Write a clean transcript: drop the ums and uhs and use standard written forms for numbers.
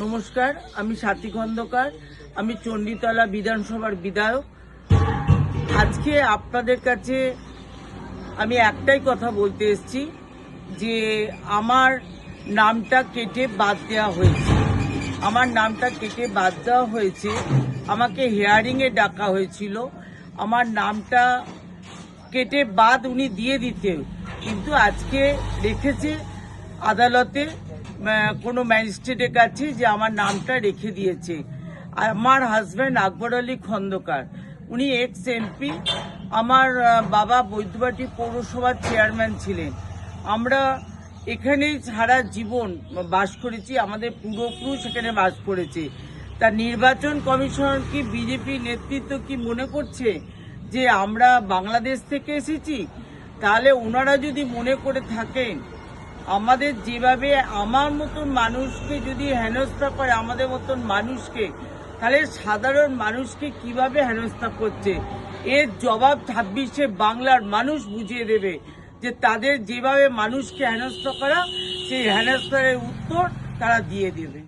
নমস্কার, আমি সাথী খন্দকার। আমি চণ্ডীতলা বিধানসভার বিধায়ক। আজকে আপনাদের কাছে আমি একটাই কথা বলতে এসেছি যে আমার নামটা কেটে বাদ দেওয়া হয়েছে। আমাকে হিয়ারিংয়ে ডাকা হয়েছিল। আমার নামটা কেটে বাদ উনি দিয়ে দিতে, কিন্তু আজকে রেখেছে আদালতে কোনো ম্যাজিস্ট্রেটের কাছে যে আমার নামটা রেখে দিয়েছে। আমার হাজব্যান্ড আকবর আলী খন্দকার, উনি এক্স এমপি। আমার বাবা বৈদ্যবাটি পৌরসভার চেয়ারম্যান ছিলেন। আমরা এখানেই সারা জীবন বাস করেছি, আমাদের পূর্বপুরুষ এখানে বাস করেছে। তা নির্বাচন কমিশন কি বিজেপি নেতৃত্ব কি মনে করছে যে আমরা বাংলাদেশ থেকে এসেছি? তাহলে ওনারা যদি মনে করে থাকেন আমাদের যেভাবে আমার মতন মানুষকে যদি হেনস্থা করে, আমাদের মতন মানুষকে, তাহলে সাধারণ মানুষকে কিভাবে হেনস্থা করছে, এর জবাব 26শে বাংলার মানুষ বুঝিয়ে দেবে যে তাদের যেভাবে মানুষকে হেনস্থা করা, সেই হেনস্থার উত্তর তারা দিয়ে দেবে।